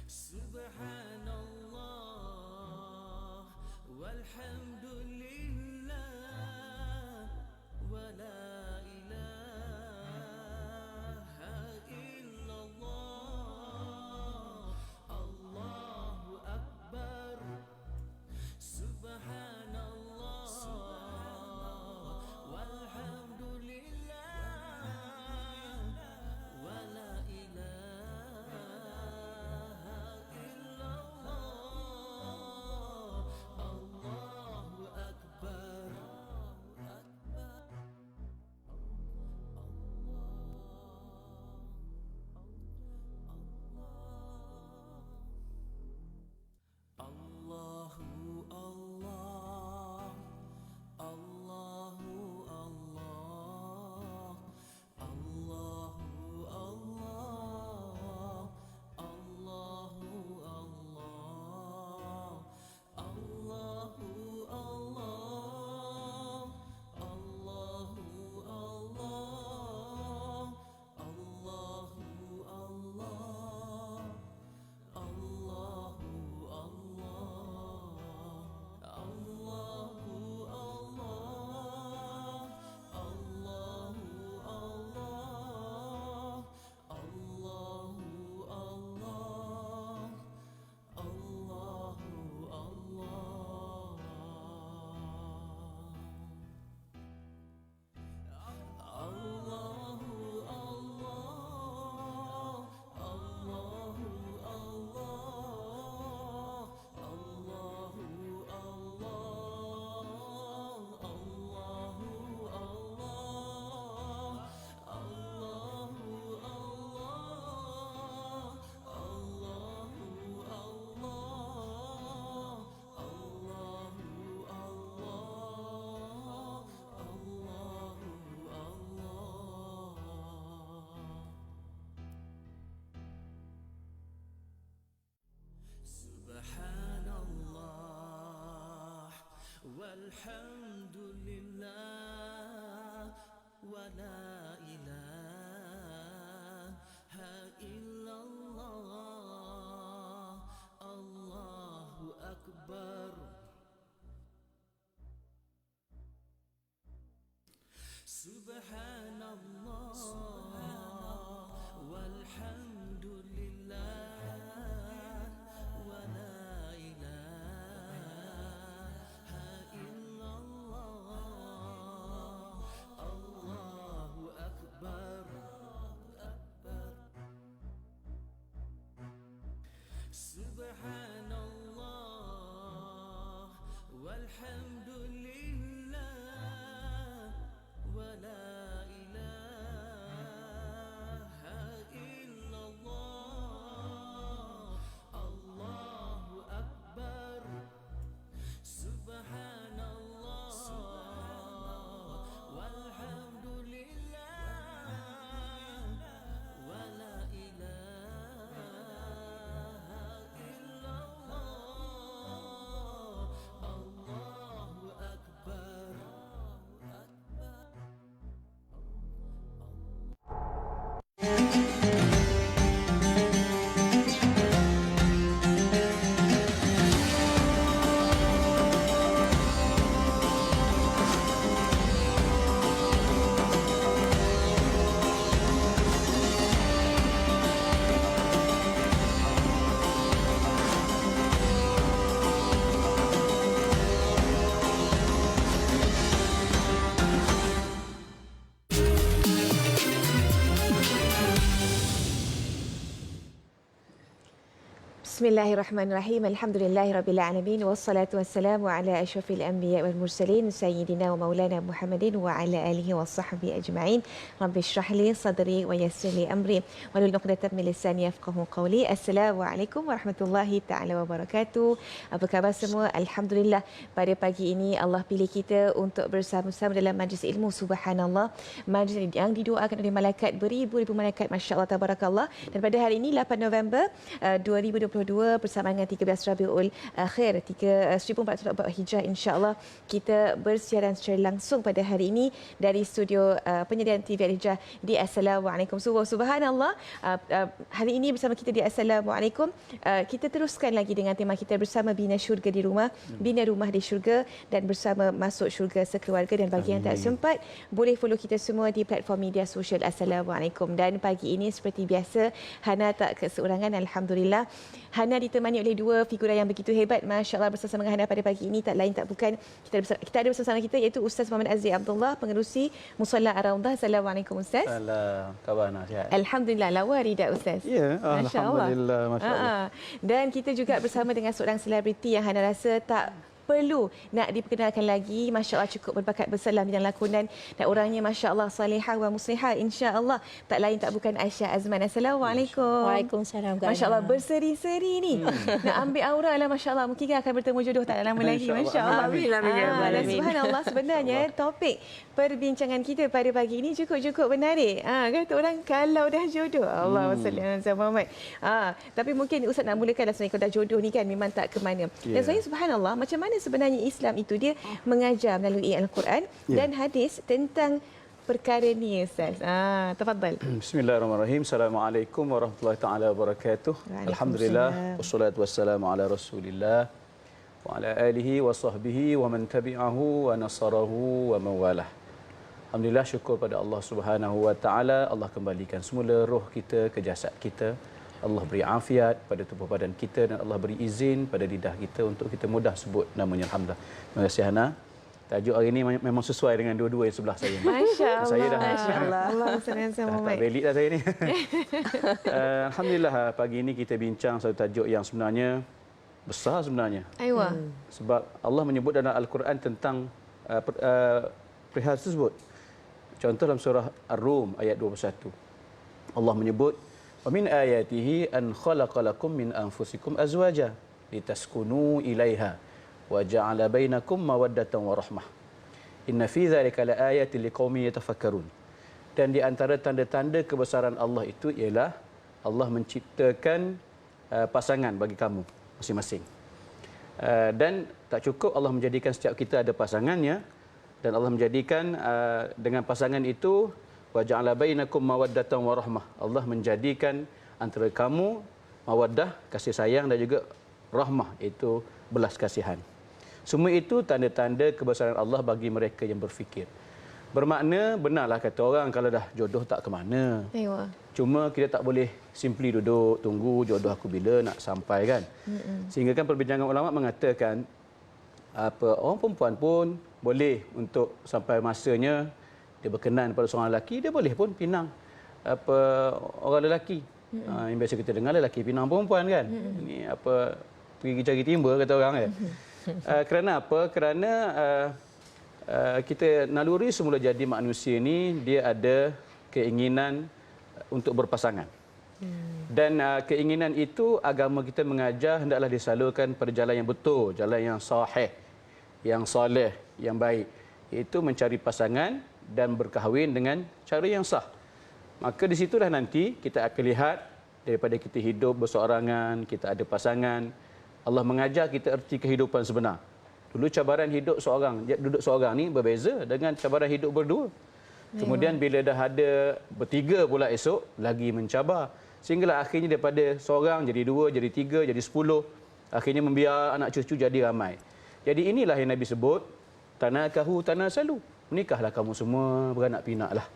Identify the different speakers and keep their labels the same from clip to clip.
Speaker 1: Subhanallah walhamdulillah wa la ilaha illallah. Allahu akbar. Subhanallah walhamdulillah wa la ilaha illallah. Allahu akbar. Allahu Allah, Allahu Allah, Allahu Allah, Allahu Allah, Allahu Allah, Allahu Allah, Allahu Allah. Allahu Allah, Allahu Allah, Allahu Allah, Allahu Allah, Allahu Subhanallah walhamdulillah wa la ilaha illallah. Allahu akbar. Subhanallah walhamdulillah wa la ilaha illallah. Allahu akbar. Subhanallah walhamdulillah wa la ilaha illallah. Allahu akbar. Subhanallah walhamdulillah wa la ilaha illallah. Allahu akbar.
Speaker 2: Bismillahirrahmanirrahim. Alhamdulillahirabbil alamin wassalatu wassalamu ala asyrafil anbiya wal mursalin sayyidina wa maulana Muhammadin wa ala alihi washabbihi ajma'in. Rabbi shrah li sadri wa yassir li amri wahlul 'uqdatam min lisani yafqahu qawli. Assalamualaikum warahmatullahi taala wabarakatuh. Apa khabar semua? Alhamdulillah, pada pagi ini Allah pilih kita untuk bersama-sama dalam majlis ilmu. Subhanallah, majlis yang didoakan oleh malaikat, beribu-ribu malaikat, masya-Allah tabarakallah. Dan pada hari ini 8 November 2022 2022 bersama dengan 13 Rabiul Akhir 1444 Hijrah, insya-Allah kita bersiaran secara langsung pada hari ini dari studio penyediaan TV Al-Hijrah di Assalamualaikum. Subhanallah, hari ini bersama kita di Assalamualaikum, kita teruskan lagi dengan tema kita bersama Bina Syurga di Rumah, Bina Rumah di Syurga, dan bersama masuk syurga sekeluarga. Dan bagi yang tak sempat, boleh follow kita semua di platform media sosial Assalamualaikum. Dan pagi ini seperti biasa, Hana tak keseorangan, alhamdulillah. Hana ditemani oleh dua figura yang begitu hebat, masya-Allah. Bersama dengan Hana pada pagi ini tak lain tak bukan kita ada bersama kita iaitu Ustaz Muhammad Azri Abdullah, pengerusi Musalla Ar-Raudhah. Assalamualaikum Ustaz.
Speaker 3: Salam, khabar Hana, sihat?
Speaker 2: Alhamdulillah, lawa rida Ustaz.
Speaker 3: Ya, alhamdulillah, masya-Allah.
Speaker 2: Dan kita juga bersama dengan seorang selebriti yang Hana rasa tak perlu nak diperkenalkan lagi. Masya Allah, cukup berbakat besar dalam bidang lakonan dan orangnya Masya Allah salihah wa muslihah, insya Allah. Tak lain tak bukan Aisyah Azman. Assalamualaikum.
Speaker 4: Waalaikumsalam.
Speaker 2: Masya Allah, berseri-seri ni. Nak ambil aura lah, Masya Allah. Mungkin akan bertemu jodoh tak lama lagi, Masya Allah. Dan subhanallah, sebenarnya topik perbincangan kita pada pagi ini cukup menarik. Kata orang kalau dah jodoh, Allah SWT Muhammad. Tapi mungkin Ustaz nak mulakan sebenarnya kalau dah jodoh ni kan memang tak ke mana. Dan sebenarnya subhanallah, macam mana sebenarnya Islam itu dia mengajar melalui Al-Quran dan hadis tentang perkara ni, Ustaz. Tafadhal.
Speaker 3: Bismillahirrahmanirrahim. Assalamualaikum warahmatullahi taala wabarakatuh. Alhamdulillah wassalatu wassalamu ala Rasulillah wa ala alihi wa sahbihi wa man tabi'ahu wa nasarahu wa mawalah. Alhamdulillah, syukur pada Allah Subhanahu wa taala. Allah kembalikan semula roh kita ke jasad kita. Allah beri afiat pada tubuh badan kita dan Allah beri izin pada lidah kita untuk kita mudah sebut namanya. Alhamdulillah. Terima kasih Hana. Tajuk hari ini memang sesuai dengan dua-dua yang sebelah saya.
Speaker 2: Masya-Allah.
Speaker 3: Saya dah
Speaker 2: Masya-Allah. Allah SWT.
Speaker 3: tak belik dah saya ni. Alhamdulillah, pagi ini kita bincang satu tajuk yang sebenarnya besar sebenarnya.
Speaker 2: Aywa.
Speaker 3: Sebab Allah menyebut dalam Al-Quran tentang perihal tersebut. Contoh dalam surah Ar-Rum ayat 21. Allah menyebut wa min ayatihi an khalaqalakum min anfusikum azwaja litaskunu ilaiha wa ja'ala bainakum mawaddatan wa rahmah. Inna fi dzalika laayatin liqaumin yatafakkarun. Dan di antara tanda-tanda kebesaran Allah itu ialah Allah menciptakan pasangan bagi kamu masing-masing. Dan tak cukup Allah menjadikan setiap kita ada pasangannya, dan Allah menjadikan dengan pasangan itu wa ja'ala bainakum mawaddatan wa rahmah. Allah menjadikan antara kamu mawaddah, kasih sayang, dan juga rahmah, itu belas kasihan. Semua itu tanda-tanda kebesaran Allah bagi mereka yang berfikir. Bermakna benarlah kata orang kalau dah jodoh tak ke mana.
Speaker 2: Aywa.
Speaker 3: Cuma kita tak boleh simply duduk tunggu jodoh aku bila nak sampai kan. Sehingga kan perbincangan ulama mengatakan orang perempuan pun boleh untuk sampai masanya dia berkenan pada seorang lelaki, dia boleh pun pinang orang lelaki. Yang biasa kita dengar lelaki pinang perempuan kan. Ini pergi cari timba kata orang kan. Kerana apa? Kerana kita naluri semula jadi manusia ni dia ada keinginan untuk berpasangan. Dan keinginan itu agama kita mengajar hendaklah disalurkan pada jalan yang betul, jalan yang sahih, yang soleh, yang baik, iaitu mencari pasangan dan berkahwin dengan cara yang sah. Maka di situlah nanti kita akan lihat daripada kita hidup berseorangan, kita ada pasangan, Allah mengajar kita erti kehidupan sebenar. Dulu cabaran hidup duduk seorang ni berbeza dengan cabaran hidup berdua. Kemudian bila dah ada bertiga pula esok, lagi mencabar. Sehinggalah akhirnya daripada seorang jadi dua, jadi tiga, jadi 10. Akhirnya membiar anak cucu jadi ramai. Jadi inilah yang Nabi sebut, tanakahu tanasalu. Menikahlah kamu semua, beranak pinaklah.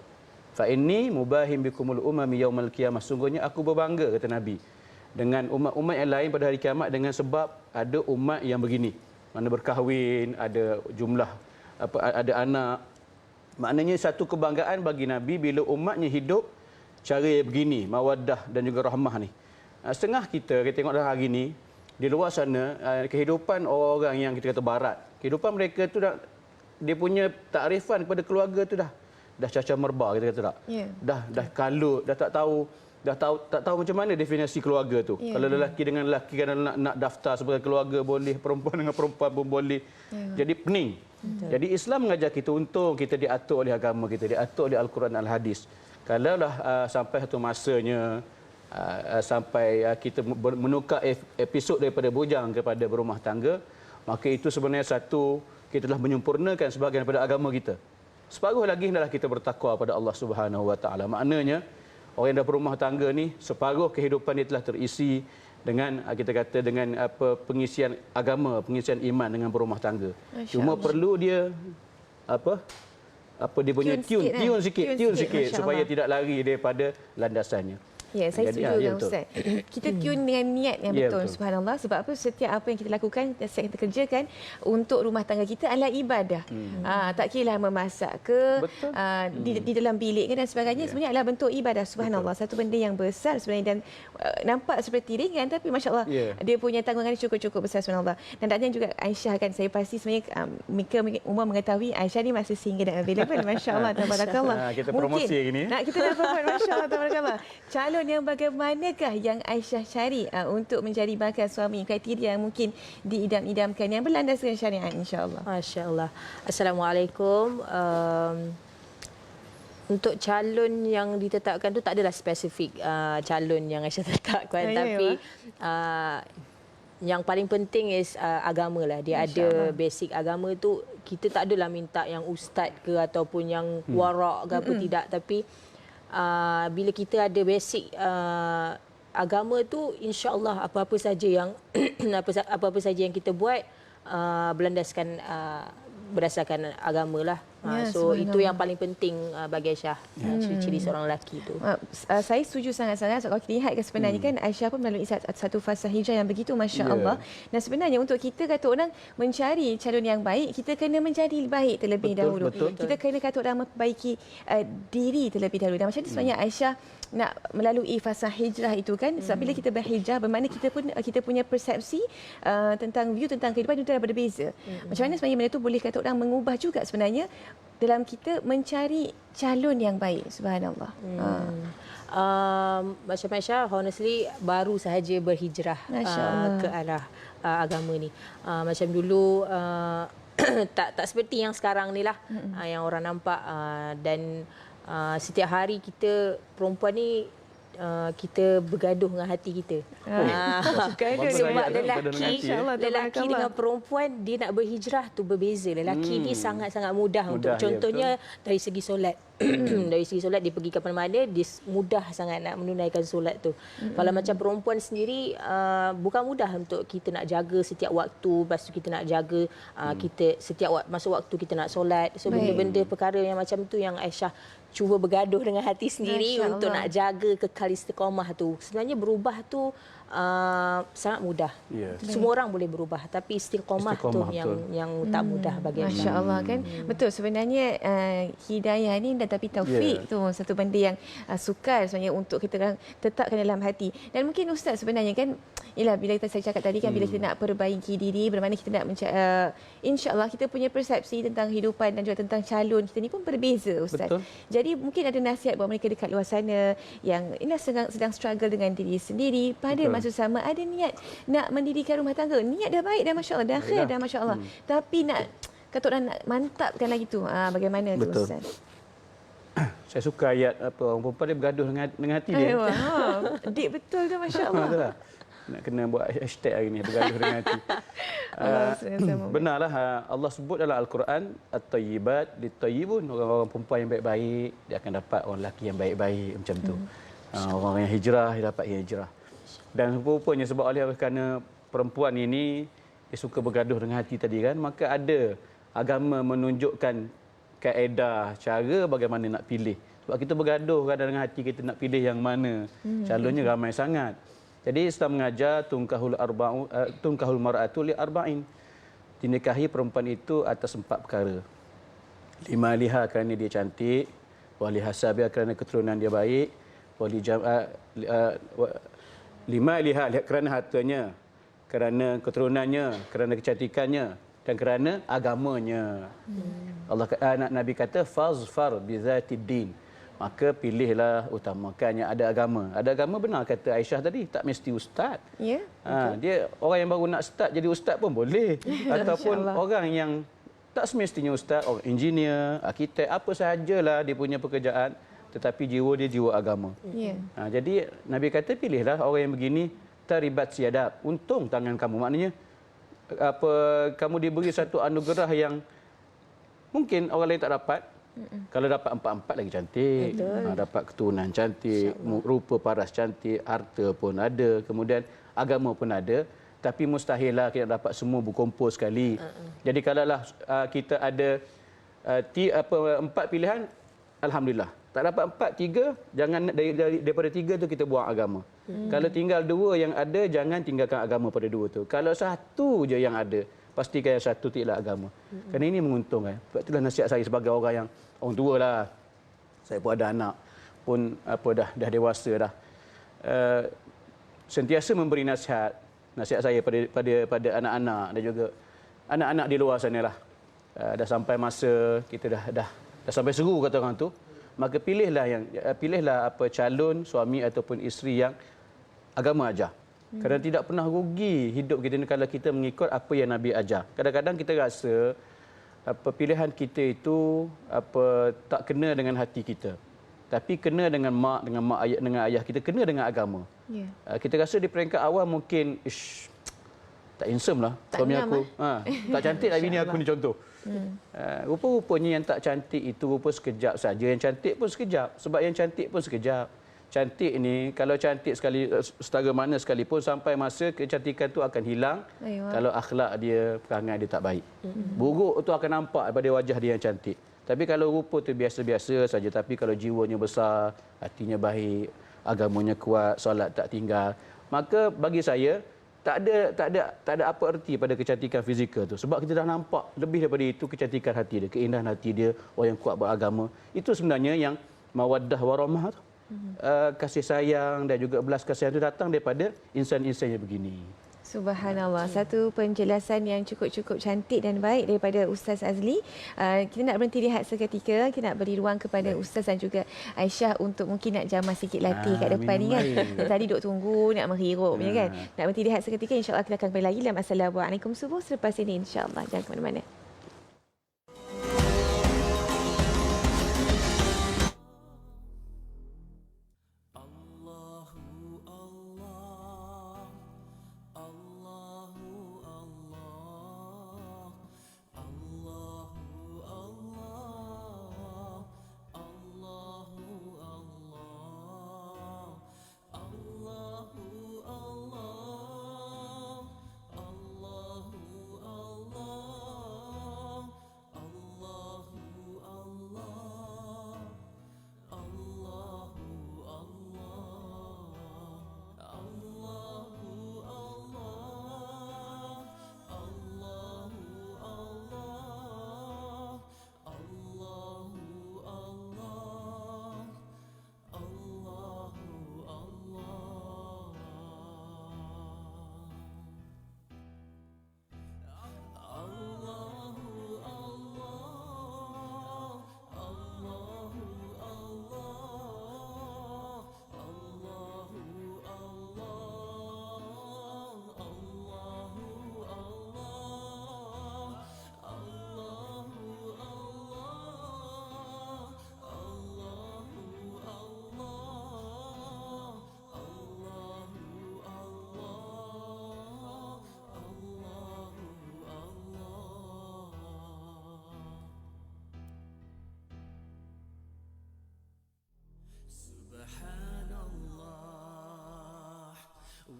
Speaker 3: Fa inni mubahim bikumul umami yaumal qiyamah. Sungguhnya aku berbangga, kata Nabi, dengan umat-umat yang lain pada hari kiamat dengan sebab ada umat yang begini. Mana berkahwin, ada jumlah ada anak. Maknanya satu kebanggaan bagi Nabi bila umatnya hidup cara begini, mawaddah dan juga rahmah ni. Setengah kita tengok dalam hari ni di luar sana, kehidupan orang-orang yang kita kata barat, kehidupan mereka tu dah, dia punya takrifan kepada keluarga tu dah cacah merba, kita kata tak. Dah kalut, dah tak tahu macam mana definisi keluarga tu. Kalau lelaki dengan lelaki kan nak daftar sebagai keluarga boleh, perempuan dengan perempuan pun boleh. Jadi pening. Jadi Islam mengajar kita, untung kita diatur oleh agama kita, diatur oleh Al-Quran Al-Hadis. Kalaulah sampai satu masanya sampai kita menukar episod daripada bujang kepada berumah tangga, maka itu sebenarnya kita telah menyempurnakan sebahagian daripada agama kita. Separuh lagi adalah kita bertakwa pada Allah Subhanahu Wa Taala. Maknanya orang yang dah berumah tangga ni separuh kehidupan dia telah terisi dengan kita kata dengan pengisian agama, pengisian iman dengan berumah tangga. Cuma perlu dia dia punya tune sikit supaya tidak lari daripada landasannya.
Speaker 2: Ya, saya setuju dengan Ustaz. Kita tune dengan niat yang betul,
Speaker 3: betul.
Speaker 2: subhanallah. Sebab apa? Setiap apa yang kita lakukan, setiap yang kita kerjakan untuk rumah tangga kita adalah ibadah. Tak kira memasak ke, di dalam bilik ke dan sebagainya, sebenarnya adalah bentuk ibadah, subhanallah. Satu benda yang besar sebenarnya dan nampak seperti ringan, tapi masya-Allah dia punya tanggungan cukup-cukup besar, subhanallah. Dan taknya juga Aisyah kan, saya pasti sebenarnya Mika umum mengetahui Aisyah ni masih single dan available, masya-Allah, tabarakallah.
Speaker 3: Kita promosi ini.
Speaker 2: Kita dah promosi, masya-Allah, tabarakallah. Calon yang bagaimanakah yang Aisyah cari untuk menjadi bakal suami, kriteria yang mungkin diidam-idamkan yang berlandaskan syariat, insya-Allah.
Speaker 4: Masya-Allah. Assalamualaikum. Untuk calon yang ditetapkan tu tak adalah spesifik calon yang Aisyah tetapkan, tapi yang paling penting is agama lah. Dia ada basic agama tu. Kita tak adalah minta yang ustaz ke ataupun yang warak ke apa, tidak, tapi bila kita ada basic agama tu, insya-Allah apa-apa saja yang apa-apa saja yang kita buat berlandaskan berdasarkan agama lah. So itu yang paling penting bagi Aisyah, ciri-ciri seorang lelaki tu.
Speaker 2: Saya setuju sangat-sangat. Kalau kita lihat kan sebenarnya kan Aisyah pun melalui satu fasa hijrah yang begitu, masya-Allah. Dan sebenarnya untuk kita kata orang mencari calon yang baik, kita kena menjadi baik terlebih dahulu. Kita kena kata orang memperbaiki diri terlebih dahulu. Dan macam tu sebenarnya Aisyah nak melalui fasa hijrah itu kan. Sebab bila kita berhijrah, bermakna kita punya persepsi tentang view tentang kehidupan itu dah berbeza. Macam mana sebenarnya benda tu boleh kata orang mengubah juga sebenarnya dalam kita mencari calon yang baik, subhanallah.
Speaker 4: Macam Aisyah, honestly baru sahaja berhijrah ke arah agama ni. Macam dulu tak seperti yang sekarang ni lah, yang orang nampak, dan setiap hari kita perempuan ni kita bergaduh dengan hati kita. Sebab lelaki dengan perempuan, dia nak berhijrah tu berbeza. Lelaki ni sangat-sangat mudah untuk, contohnya dari segi solat. Dari segi solat, dia pergi ke mana-mana, dia mudah sangat nak menunaikan solat tu. Kalau macam perempuan sendiri, bukan mudah untuk kita nak jaga setiap waktu, lepas tu kita nak jaga kita setiap masa waktu kita nak solat. So benda-benda perkara yang macam tu yang Aisyah cuba bergaduh dengan hati sendiri untuk nak jaga kekal istiqamah tu. Sebenarnya berubah tu sangat mudah. Semua orang boleh berubah, tapi istiqamah tu yang tak mudah bagi Aisyah.
Speaker 2: Masya-Allah kan. Betul, sebenarnya hidayah ni dan tapi taufik tu satu benda yang sukar sebenarnya untuk kita tetapkan dalam hati. Dan mungkin Ustaz sebenarnya kan, ialah bila saya cakap tadi kan, bila kita nak perbaiki diri, bermakna kita nak insya-Allah kita punya persepsi tentang kehidupan dan juga tentang calon kita ni pun berbeza, Ustaz. Betul. Jadi mungkin ada nasihat buat mereka dekat luar sana yang ini sedang struggle dengan diri sendiri, pada masa sama ada niat nak mendirikan rumah tangga. Niat dah baik dah, masya-Allah, dah khair dah, masya-Allah. Tapi nak kata orang nak mantapkan lagi tu. Bagaimana tu, Ustaz?
Speaker 3: Saya suka ayat orang perempuan dia bergaduh dengan hati dia.
Speaker 2: Dik betul tu, masya-Allah.
Speaker 3: Nak kena buat hashtag hari ni, bergaduh dengan hati. Benarlah Allah sebut dalam Al-Quran, at-tayyibat lit-tayyibun, orang-orang perempuan yang baik-baik dia akan dapat orang lelaki yang baik-baik, macam tu. Orang yang hijrah dia dapat hijrah. Dan rupanya sebab oleh kerana perempuan ini dia suka bergaduh dengan hati tadi kan, maka ada agama menunjukkan kaedah cara bagaimana nak pilih. Sebab kita bergaduh kadang dengan hati kita nak pilih yang mana. Calonnya ramai sangat. Jadi Islam mengajar tunkahul mar'atu li arba'in. Dinikahi perempuan itu atas 4 perkara. 5 liha kerana dia cantik, wali hasabiha kerana keturunan dia baik, wali 5 liha kerana hartanya, kerana keturunannya, kerana kecantikannya dan kerana agamanya. Nabi kata fazfar bizatid din. Maka pilihlah, utamakan yang ada agama. Ada agama, benar kata Aisyah tadi, tak mesti ustaz. Dia orang yang baru nak start jadi ustaz pun boleh. Ataupun orang yang tak semestinya ustaz, orang engineer, arkitek, apa sahajalah dia punya pekerjaan, tetapi jiwa dia jiwa agama.
Speaker 2: Ya.
Speaker 3: Jadi Nabi kata pilihlah orang yang begini, taribat siadab, untung tangan kamu. Maknanya kamu diberi satu anugerah yang mungkin orang lain tak dapat. Kalau dapat empat-empat lagi cantik. Dapat keturunan cantik, rupa paras cantik, harta pun ada, kemudian agama pun ada. Tapi mustahillah kita dapat semua berkumpul sekali. Jadi kalaulah kita ada 4 pilihan, alhamdulillah. Tak dapat 4, 3, jangan daripada 3 tu kita buang agama. Kalau tinggal 2 yang ada, jangan tinggalkan agama pada 2 tu. Kalau 1 je yang ada, pastikan yang 1 tidak agama. Kerana ini menguntungkan. Sebab itulah nasihat saya sebagai orang yang orang tua lah. Saya pun ada anak, pun dah dewasa dah. Sentiasa memberi nasihat saya pada anak-anak dan juga anak-anak di luar sana lah. Dah sampai masa kita dah sampai seru kata orang tu, maka pilihlah calon suami ataupun isteri yang agama ajar. Kerana tidak pernah rugi hidup kita ni kalau kita mengikut apa yang Nabi ajar. Kadang-kadang kita rasa pilihan kita itu tak kena dengan hati kita. Tapi kena dengan mak ayah, dengan ayah kita, kena dengan agama. Yeah. Kita rasa di peringkat awal mungkin tak handsome lah suami aku. Tak cantik lah bini aku ni contoh. Rupa-rupanya yang tak cantik itu rupa sekejap saja. Yang cantik pun sekejap. Sebab yang cantik pun sekejap. Cantik ni, kalau cantik sekali setara mana sekalipun, sampai masa kecantikan tu akan hilang. Kalau akhlak dia, perangai dia tak baik. Buruk tu akan nampak pada wajah dia yang cantik. Tapi kalau rupa tu biasa-biasa saja, tapi kalau jiwanya besar, hatinya baik, agamanya kuat, solat tak tinggal, maka bagi saya tak ada apa erti pada kecantikan fizikal tu. Sebab kita dah nampak lebih daripada itu kecantikan hati dia, keindahan hati dia, orang yang kuat beragama. Itu sebenarnya yang mawaddah warahmah tu. Kasih sayang dan juga belas kasihan itu datang daripada insan-insan yang begini.
Speaker 2: Subhanallah. Satu penjelasan yang cukup cantik dan baik daripada Ustaz Azli. Kita nak berhenti lihat seketika. Kita nak beri ruang kepada Ustaz dan juga Aisyah untuk mungkin nak jamah sikit latih kat depan ni kan. Tadi duk tunggu nak menghirup ya kan. Nak berhenti lihat seketika, insya-Allah kita akan kembali lagi dalam Assalamualaikum Subuh selepas ini insya-Allah. Jangan ke mana-mana.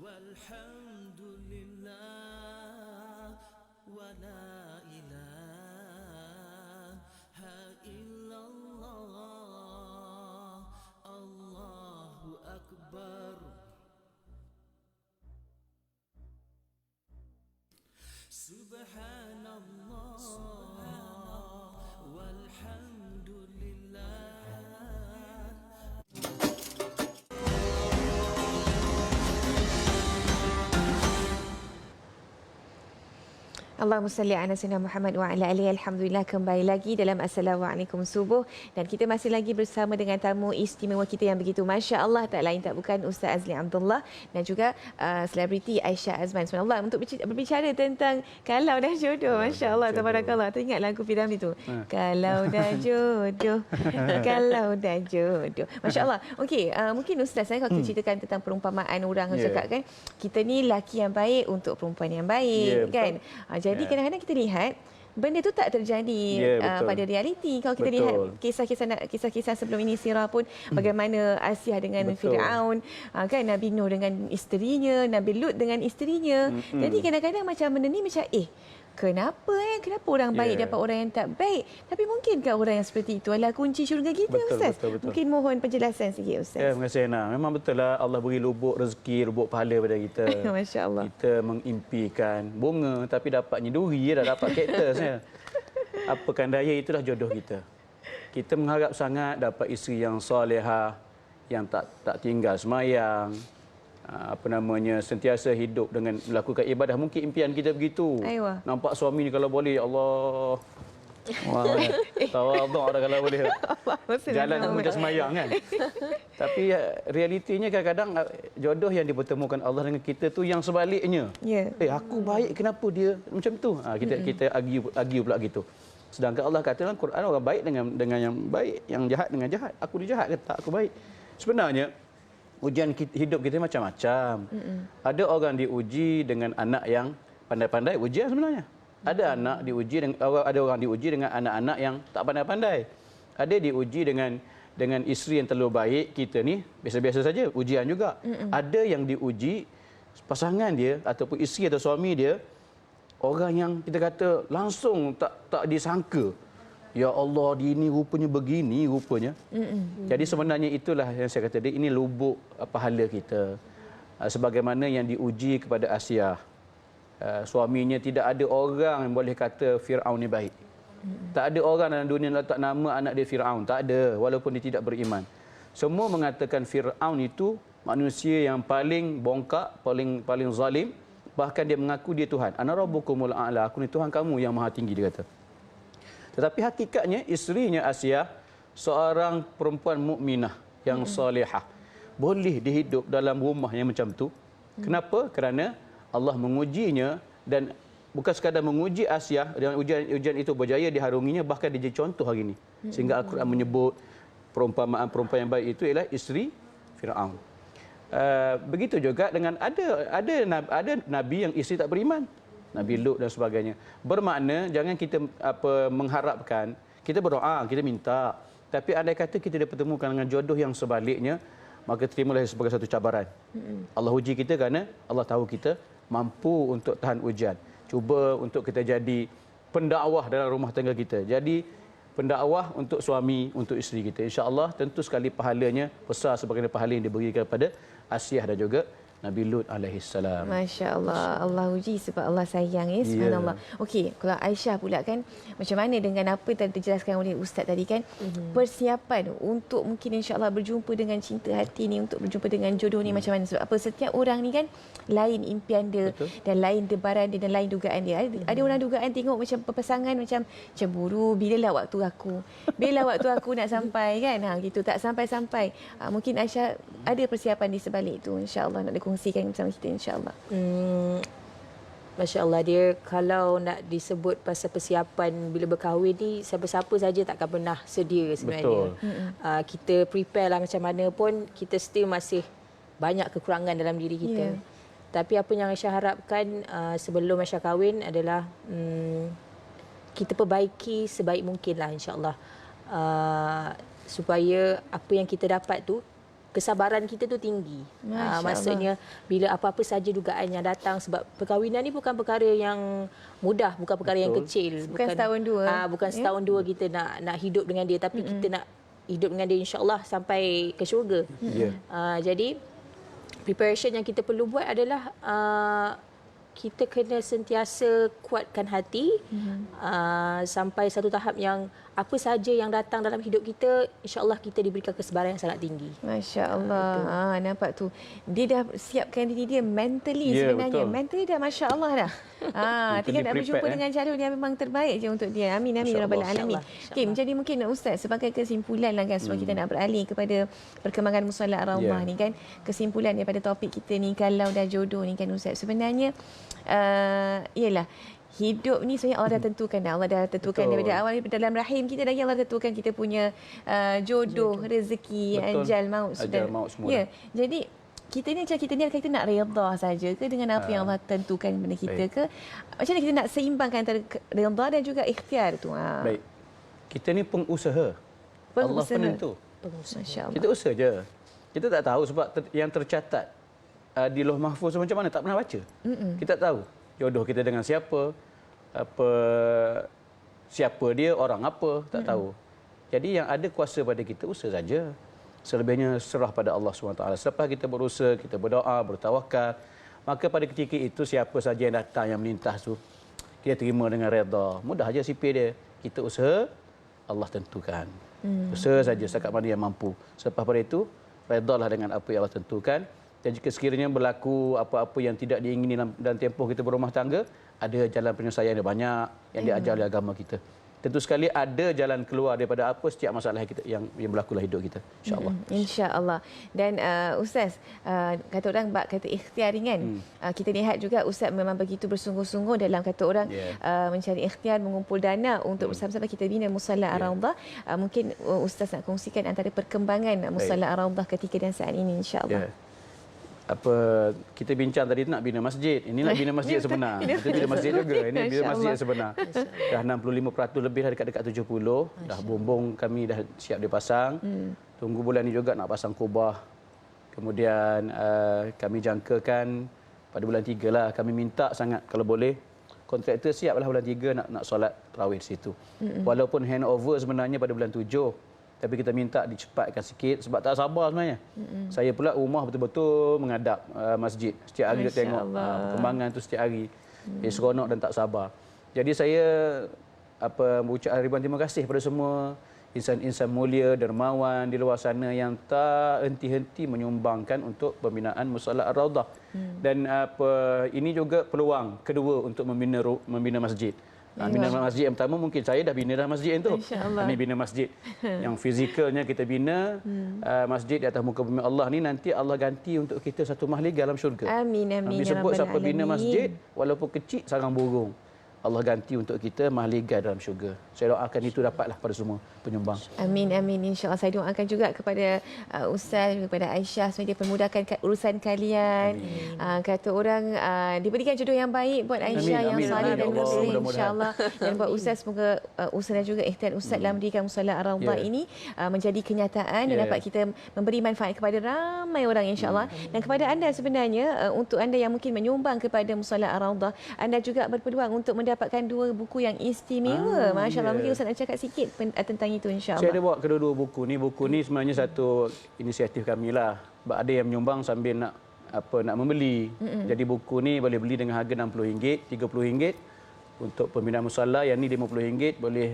Speaker 1: Walhamdulillah wa la ilaha illallah. Allahu akbar. Subhanallah walhamdulillah.
Speaker 2: Allahumma salli ala sayyidina Muhammad wa ala alihi. Alhamdulillah, kembali lagi dalam Assalamualaikum Subuh dan kita masih lagi bersama dengan tamu istimewa kita yang begitu masya-Allah, tak lain tak bukan Ustaz Azli Abdullah dan juga selebriti Aisyah Azman. Subhanallah, untuk berbicara tentang kalau dah jodoh, masya-Allah tabarakallah. Teringat lagu Firamli tu. Kalau dah jodoh, kalau dah jodoh. Masya-Allah. Okey, mungkin Ustaz saya kalau kita ceritakan tentang perumpamaan orang cakap kan, kita ni laki yang baik untuk perempuan yang baik, kan? Jadi kadang-kadang kita lihat benda tu tak terjadi pada realiti. Kalau kita lihat kisah-kisah sebelum ini, sirah pun bagaimana Asiah dengan Firaun, kan, Nabi Nuh dengan isterinya, Nabi Lut dengan isterinya. Jadi kadang-kadang macam benda ni macam kenapa orang baik dapat orang yang tak baik? Tapi mungkinkah orang yang seperti itu adalah kunci syurga kita, Ustaz?
Speaker 3: Betul.
Speaker 2: Mungkin mohon penjelasan sikit, Ustaz.
Speaker 3: Terima kasih, Ana. Memang betul lah, Allah beri lubuk rezeki, lubuk pahala pada kita.
Speaker 2: Masya-Allah.
Speaker 3: Kita mengimpikan bunga tapi dapatnya duri, dah dapat kaktus. Apakan daya, itulah jodoh kita. Kita mengharap sangat dapat isteri yang solehah, yang tak tinggal semayang, sentiasa hidup dengan melakukan ibadah. Mungkin impian kita begitu.
Speaker 2: Aywa.
Speaker 3: Nampak suami ni kalau boleh, Allah, tawaduk dah kalau boleh. Jalan macam semayang kan. Tapi realitinya kadang-kadang jodoh yang dipertemukan Allah dengan kita tu yang sebaliknya. Aku baik, kenapa dia macam tu? Kita argue pula gitu. Sedangkan Allah kata dalam Quran, orang baik dengan yang baik, yang jahat dengan jahat. Aku dia jahat ke tak aku baik? Sebenarnya ujian hidup kita macam-macam. Ada orang diuji dengan anak yang pandai-pandai, ujian sebenarnya. Ada orang diuji dengan anak-anak yang tak pandai-pandai. Ada diuji dengan isteri yang terlalu baik, kita ni biasa-biasa saja, ujian juga. Ada yang diuji pasangan dia ataupun isteri atau suami dia, orang yang kita kata langsung tak disangka. Ya Allah, dia ini rupanya begini rupanya. Jadi sebenarnya itulah yang saya kata, ini lubuk pahala kita. Sebagaimana yang diuji kepada Asiah. Suaminya, tidak ada orang yang boleh kata Firaun ni baik. Tak ada orang dalam dunia yang letak nama anak dia Firaun. Tak ada, walaupun dia tidak beriman. Semua mengatakan Firaun itu manusia yang paling bongkak, paling zalim. Bahkan dia mengaku dia Tuhan. Ana rabbukumul a'la, aku ni Tuhan kamu yang maha tinggi, dia kata. Tetapi hakikatnya isterinya Asiah seorang perempuan mukminah yang solehah. Boleh dihidup dalam rumah yang macam tu. Kenapa? Kerana Allah mengujinya, dan bukan sekadar menguji Asiah, dan ujian itu berjaya diharunginya, bahkan dia jadi contoh hari ini. Sehingga Al-Quran menyebut perumpamaan perempuan yang baik itu ialah isteri Firaun. Begitu juga dengan ada nabi yang isteri tak beriman. Nabi Lut dan sebagainya. Bermakna jangan kita mengharapkan, kita berdoa, kita minta, tapi andai kata kita dipertemukan dengan jodoh yang sebaliknya, maka terimalah sebagai satu cabaran. Allah uji kita kerana Allah tahu kita mampu untuk tahan ujian. Cuba untuk kita jadi pendakwah dalam rumah tangga kita. Jadi pendakwah untuk suami, untuk isteri kita. Insya-Allah tentu sekali pahalanya besar sebagaimana pahala yang diberikan kepada Asiah dan juga Nabi Lut alaihissalam.
Speaker 2: Masya Allah. Allah uji sebab Allah sayang, ya. Subhanallah. Okey, kalau Aisyah pula kan, macam mana dengan apa yang dijelaskan oleh Ustaz tadi kan, persiapan untuk mungkin insya-Allah berjumpa dengan cinta hati ni, untuk berjumpa dengan jodoh ni macam mana? Sebab apa, setiap orang ni kan lain impian dia. Betul. Dan lain debaran dia dan lain dugaan dia. Ada orang dugaan tengok macam pasangan macam cemburu, bilalah waktu aku nak sampai kan. Gitu tak sampai-sampai. Mungkin Aisyah ada persiapan di sebalik itu, insya-Allah nak kongsikan bersama kita, insya-Allah.
Speaker 4: Masya-Allah, dia kalau nak disebut pasal persiapan bila berkahwin ni, siapa-siapa saja takkan pernah sedia sebenarnya. Kita prepare lah macam mana pun, kita still masih banyak kekurangan dalam diri kita. Tapi apa yang Aisyah harapkan sebelum Aisyah kahwin adalah kita perbaiki sebaik mungkin lah, insya-Allah. Supaya apa yang kita dapat tu, kesabaran kita tu tinggi. Maksudnya bila apa-apa saja dugaan yang datang, sebab perkahwinan ni bukan perkara yang mudah, bukan perkara yang kecil,
Speaker 2: bukan setahun dua.
Speaker 4: Bukan setahun dua kita nak hidup dengan dia, tapi kita nak hidup dengan dia insya-Allah sampai ke syurga. Jadi preparation yang kita perlu buat adalah kita kena sentiasa kuatkan hati sampai satu tahap yang apa saja yang datang dalam hidup kita, insya-Allah kita diberikan kesebaran yang sangat tinggi.
Speaker 2: Masya Allah. Nampak tu. Dia dah siapkan diri dia mentally sebenarnya.
Speaker 3: Betul.
Speaker 2: Mentally dah Masya Allah dah. Tinggal nak berjumpa dengan jalur yang memang terbaik je untuk dia. Amin, amin. Rabbal Alamin. Okay, jadi mungkin Ustaz, sebagai kesimpulan lah kan, sebab kita nak beralih kepada perkembangan musola Ar-Rawdah ni kan. Kesimpulan daripada topik kita ni, kalau dah jodoh ni kan Ustaz, sebenarnya ialah hidup ni sebenarnya Allah dah tentukan dah. Allah dah tentukan daripada awal dalam rahim kita dah, Allah dah tentukan kita punya jodoh, rezeki, ajal maut
Speaker 3: semua.
Speaker 2: Ya. Jadi kita ni kita nak redha saja ke dengan apa yang Allah tentukan kepada kita ke? Macam mana kita nak seimbangkan antara redha dan juga ikhtiar tu?
Speaker 3: Baik. Kita ni pengusaha. Allah penentu.
Speaker 2: Masya-Allah.
Speaker 3: Kita usaha je. Kita tak tahu sebab yang tercatat di Lauh Mahfuz macam mana, tak pernah baca. Kita tak tahu jodoh kita dengan siapa, siapa dia, orang apa, tak tahu. Jadi yang ada kuasa pada kita, usaha saja. Selebihnya serah pada Allah SWT. Selepas kita berusaha, kita berdoa, bertawakal, maka pada ketika itu siapa saja yang datang, yang melintas tu, kita terima dengan redha. Mudah aja sipir dia. Kita usaha, Allah tentukan. Usaha saja setakat mana yang mampu. Selepas pada itu, redhalah dengan apa yang Allah tentukan. Dan jika sekiranya berlaku apa-apa yang tidak diingini dalam tempoh kita berumah tangga, ada jalan penyelesaian yang banyak yang diajar oleh agama kita. Tentu sekali ada jalan keluar daripada apa setiap masalah kita yang berlaku dalam hidup kita, insya-Allah.
Speaker 2: Insya-Allah. Dan Ustaz, kata orang bab kata ikhtiar kan. Kita lihat juga Ustaz memang begitu bersungguh-sungguh dalam kata orang mencari ikhtiar, mengumpul dana untuk bersama-sama kita bina Musalla Ar-Rawdah. Mungkin Ustaz nak kongsikan antara perkembangan Musalla Ar-Rawdah ketika dan saat ini, insya-Allah.
Speaker 3: Kita bincang tadi nak bina masjid. Ini nak bina masjid sebenar. Kita bina masjid juga. Ini bina masjid sebenar. Dah 65% lebih, dah dekat-dekat 70. Dah bumbung kami dah siap dipasang. Tunggu bulan ni juga nak pasang kubah. Kemudian kami jangkakan pada bulan 3 lah. Kami minta sangat kalau boleh kontraktor siaplah bulan 3 nak solat tarawih di situ. Walaupun handover sebenarnya pada bulan 7. Tapi kita minta dicepatkan sikit sebab tak sabar sebenarnya. Saya pula rumah betul-betul menghadap masjid. Setiap hari kita tengok perkembangan tu setiap hari. Seronok dan tak sabar. Jadi saya mengucap ribuan terima kasih kepada semua insan-insan mulia, dermawan di luar sana yang tak henti-henti menyumbangkan untuk pembinaan Musalla Ar-Rawdah. Dan ini juga peluang kedua untuk membina masjid. Bina masjid yang pertama mungkin saya dah bina dah masjid yang tu. Kami bina masjid yang fizikalnya kita bina masjid di atas muka bumi Allah ni, nanti Allah ganti untuk kita satu mahligai dalam syurga.
Speaker 2: Amin, amin.
Speaker 3: Disebut siapa bina masjid walaupun kecil sarang burung, Allah ganti untuk kita mahligai dalam syurga. Saya doakan itu dapatlah pada semua penyumbang.
Speaker 2: Amin, amin. InsyaAllah saya doakan juga kepada Ustaz, kepada Aisyah supaya dia permudahkan urusan kalian. Kata orang diberikan jodoh yang baik buat Aisyah, yang saleh dan muslim, insyaAllah. Dan buat Ustaz, semoga usaha dan juga ikhtiar Ustaz dalam mendirikan Musalla Ar-Rawdah ini menjadi kenyataan dan dapat kita memberi manfaat kepada ramai orang, insyaAllah. Dan kepada anda sebenarnya, untuk anda yang mungkin menyumbang kepada Musalla Ar-Rawdah, anda juga berpeluang untuk mendapatkan 2 buku yang istimewa. Masya Allah. Mungkin Ustaz nak cakap sikit tentang itu, insya-Allah.
Speaker 3: Saya ada bawa kedua-dua buku ni. Buku ni sebenarnya satu inisiatif kami lah. Ada yang menyumbang sambil nak membeli. Jadi buku ni boleh beli dengan harga RM60, RM30 untuk pembinaan musalla. Yang ni RM50 boleh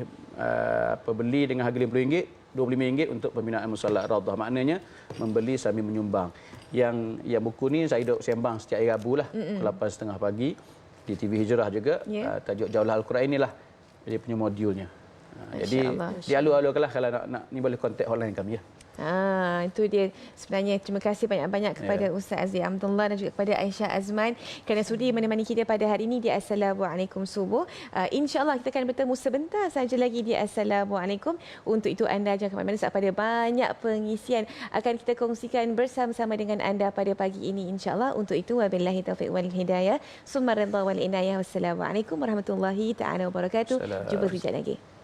Speaker 3: beli dengan harga RM50, RM25 untuk pembinaan Musalla Ar-Rawdah. Maknanya membeli sambil menyumbang. Yang buku ni saya duk sembang setiap hari Rabu lah, 8.30 pagi di TV Hijrah juga. Tajuk Jaulah Al-Quran inilah jadi punya modulnya. Jadi dialu-alukanlah kalau nak ni boleh kontak hotline kami ya.
Speaker 2: Itu dia. Sebenarnya terima kasih banyak-banyak kepada Ustaz Azli Abdullah dan juga kepada Aisyah Azman kerana sudi menemani kita pada hari ini di Assalamualaikum Subuh. InsyaAllah kita akan bertemu sebentar saja lagi di Assalamualaikum. Untuk itu anda jangan ke mana-mana sebab pada banyak pengisian akan kita kongsikan bersama-sama dengan anda pada pagi ini, insyaAllah. Untuk itu wabillahi taufiq wal hidayah. Summa ridha wal inayah. Wassalamualaikum warahmatullahi taala wabarakatuh. Jumpa kejap lagi.